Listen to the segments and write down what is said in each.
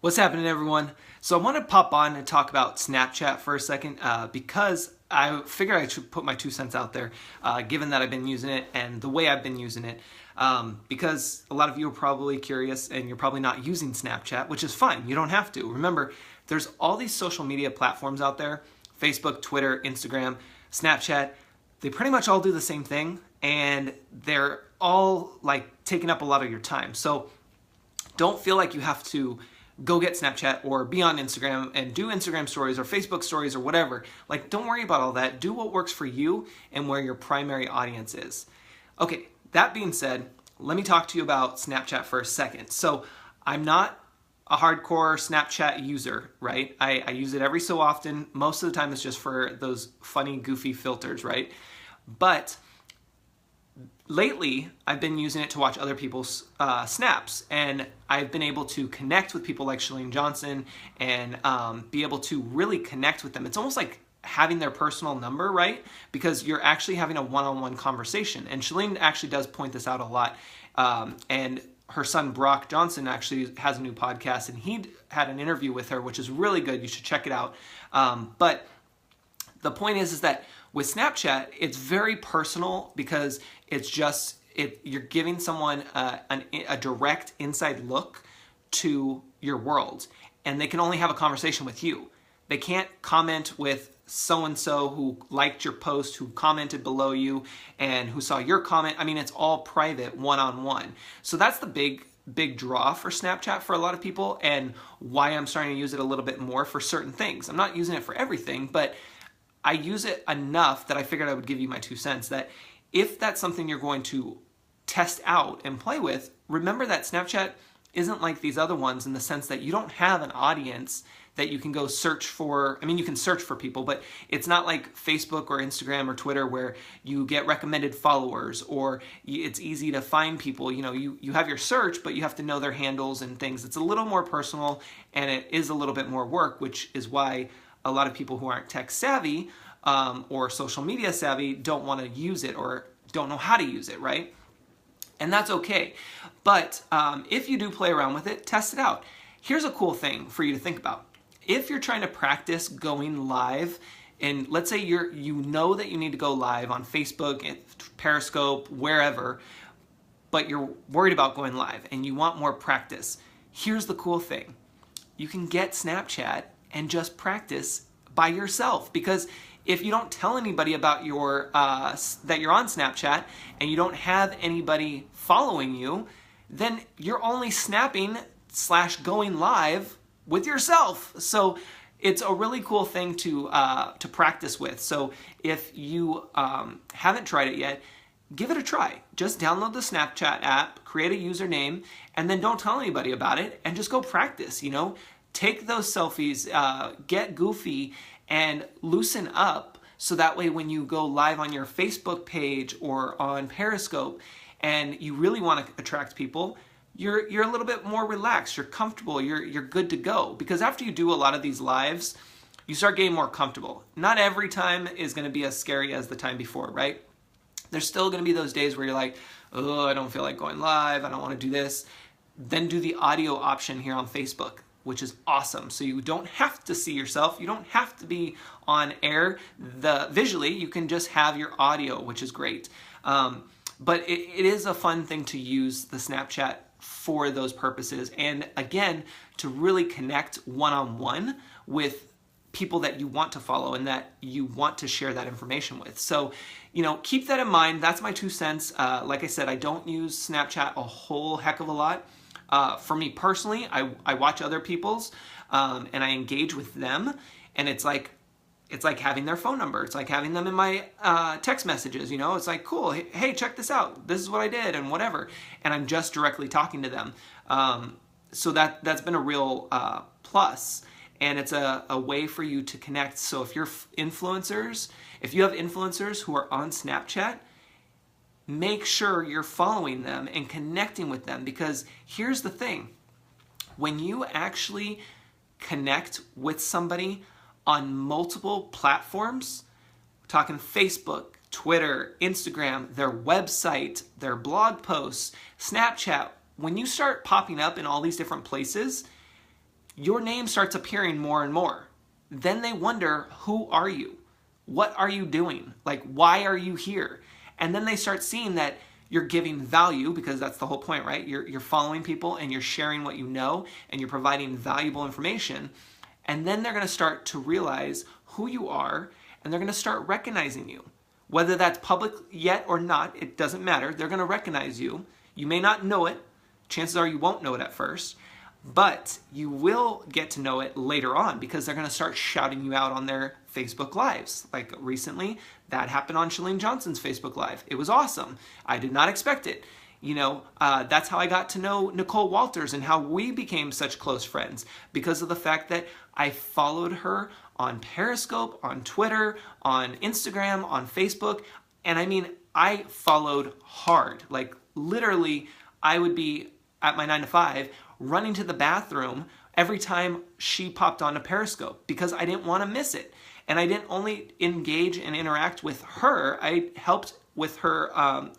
What's happening, everyone? So I want to pop on and talk about Snapchat for a second because I figure I should put my 2 cents out there, given that I've been using it and the way I've been using it. Because a lot of you are probably curious and you're probably not using Snapchat, which is fine. You don't have to. Remember, there's all these social media platforms out there: Facebook, Twitter, Instagram, Snapchat. They pretty much all do the same thing, and they're all like taking up a lot of your time. So don't feel like you have to go get Snapchat or be on Instagram and do Instagram stories or Facebook stories or whatever. Like, don't worry about all that. Do what works for you and where your primary audience is. Okay, that being said, let me talk to you about Snapchat for a second. So I'm not a hardcore Snapchat user, right? I use it every so often. Most of the time it's just for those funny, goofy filters, right? But lately, I've been using it to watch other people's snaps, and I've been able to connect with people like Chalene Johnson and be able to really connect with them. It's almost like having their personal number, right? Because you're actually having a one-on-one conversation. And Chalene actually does point this out a lot. And her son, Brock Johnson, actually has a new podcast, and he had an interview with her, which is really good. You should check it out. But the point is that with Snapchat, it's very personal because it's just, you're giving someone a direct inside look to your world, and they can only have a conversation with you. They can't comment with so-and-so who liked your post, who commented below you, and who saw your comment. I mean, it's all private, one-on-one. So that's the big draw for Snapchat for a lot of people, and why I'm starting to use it a little bit more for certain things. I'm not using it for everything, but I use it enough that I figured I would give you my 2 cents, that if that's something you're going to test out and play with, remember that Snapchat isn't like these other ones in the sense that you don't have an audience that you can go search for. I mean, you can search for people, but it's not like Facebook or Instagram or Twitter where you get recommended followers or it's easy to find people. You know, you have your search, but you have to know their handles and things. It's a little more personal, and it is a little bit more work, which is why a lot of people who aren't tech savvy or social media savvy don't want to use it or don't know how to use it, right? And that's okay. But if you do play around with it, test it out. Here's a cool thing for you to think about. If you're trying to practice going live, and let's say you know that you need to go live on Facebook, Periscope, wherever, but you're worried about going live and you want more practice, here's the cool thing. You can get Snapchat and just practice by yourself, because if you don't tell anybody about your that you're on Snapchat and you don't have anybody following you, then you're only snapping / going live with yourself. So it's a really cool thing to practice with. So if you haven't tried it yet, give it a try. Just download the Snapchat app, create a username, and then don't tell anybody about it, and just go practice, you know? Take those selfies, get goofy, and loosen up, so that way when you go live on your Facebook page or on Periscope and you really want to attract people, you're a little bit more relaxed, you're comfortable, you're good to go. Because after you do a lot of these lives, you start getting more comfortable. Not every time is going to be as scary as the time before, right? There's still going to be those days where you're like, oh, I don't feel like going live, I don't want to do this. Then do the audio option here on Facebook, which is awesome. So you don't have to see yourself. You don't have to be on air visually. You can just have your audio, which is great. But it is a fun thing to use the Snapchat for those purposes. And again, to really connect one-on-one with people that you want to follow and that you want to share that information with. So, you know, keep that in mind. That's my 2 cents. Like I said, I don't use Snapchat a whole heck of a lot. For me personally, I watch other people's and I engage with them, and it's like having their phone number. It's like having them in my text messages, you know? It's like, cool, hey, check this out. This is what I did and whatever. And I'm just directly talking to them. So that's been a real plus. And it's a way for you to connect. So if you have influencers who are on Snapchat, make sure you're following them and connecting with them, because here's the thing. When you actually connect with somebody on multiple platforms, we're talking Facebook, Twitter, Instagram, their website, their blog posts, Snapchat, when you start popping up in all these different places, your name starts appearing more and more. Then they wonder, who are you? What are you doing? Like, why are you here? And then they start seeing that you're giving value, because that's the whole point, right? You're following people and you're sharing what you know and you're providing valuable information. And then they're going to start to realize who you are, and they're going to start recognizing you. Whether that's public yet or not, it doesn't matter. They're going to recognize you. You may not know it. Chances are you won't know it at first, but you will get to know it later on, because they're going to start shouting you out on their Facebook Lives. Like recently, that happened on Chalene Johnson's Facebook Live. It was awesome. I did not expect it. You know, that's how I got to know Nicole Walters and how we became such close friends, because of the fact that I followed her on Periscope, on Twitter, on Instagram, on Facebook. And I mean, I followed hard. Like literally, I would be at my 9 to 5 running to the bathroom every time she popped onto Periscope, because I didn't want to miss it. And I didn't only engage and interact with her, I helped with her,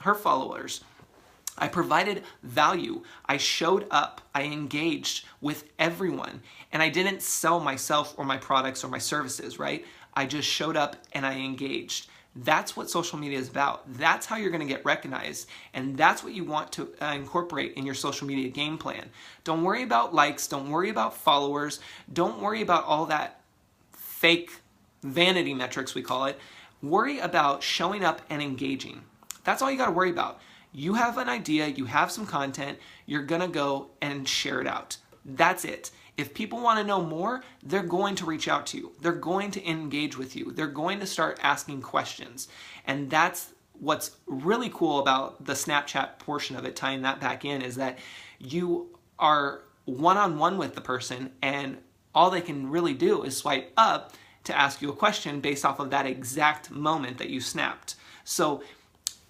her followers. I provided value. I showed up. I engaged with everyone. And I didn't sell myself or my products or my services, right? I just showed up and I engaged. That's what social media is about. That's how you're going to get recognized. And that's what you want to incorporate in your social media game plan. Don't worry about likes. Don't worry about followers. Don't worry about all that fake vanity metrics, we call it. Worry about showing up and engaging. That's all you got to worry about. You have an idea, you have some content, you're gonna go and share it out. That's it. If people want to know more, they're going to reach out to you. They're going to engage with you. They're going to start asking questions. And that's what's really cool about the Snapchat portion of it, tying that back in, is that you are one-on-one with the person, and all they can really do is swipe up to ask you a question based off of that exact moment that you snapped. So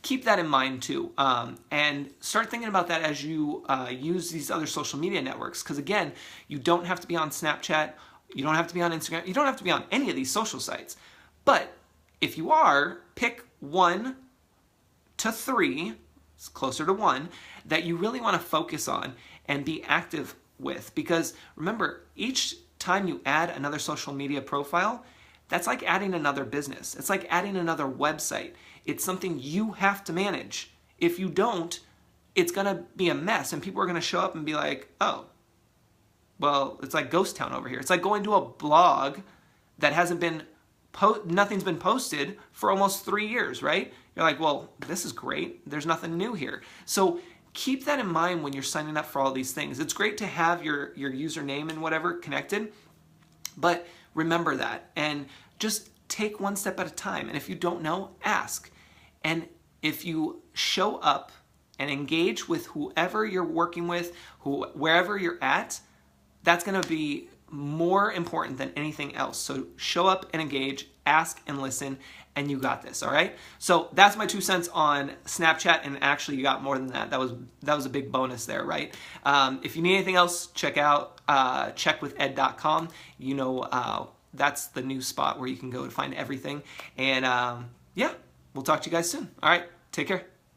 keep that in mind too, and start thinking about that as you use these other social media networks. Because again, you don't have to be on Snapchat, you don't have to be on Instagram, you don't have to be on any of these social sites. But if you are, pick 1 to 3, it's closer to 1, that you really want to focus on and be active with. Because remember, each time you add another social media profile, that's like adding another business. It's like adding another website. It's something you have to manage. If you don't, it's going to be a mess, and people are going to show up and be like, oh, well, it's like ghost town over here. It's like going to a blog that hasn't been, nothing's been posted for almost 3 years, right? You're like, well, this is great. There's nothing new here. So keep that in mind when you're signing up for all these things. It's great to have your username and whatever connected, but remember that and just take one step at a time. And if you don't know, ask. And if you show up and engage with whoever you're working with, wherever you're at, that's going to be more important than anything else. So show up and engage, ask and listen, and you got this, all right? So that's my 2 cents on Snapchat, and actually you got more than that. That was a big bonus there, right? If you need anything else, check out checkwithed.com. You know, that's the new spot where you can go to find everything. And yeah, we'll talk to you guys soon. All right, take care.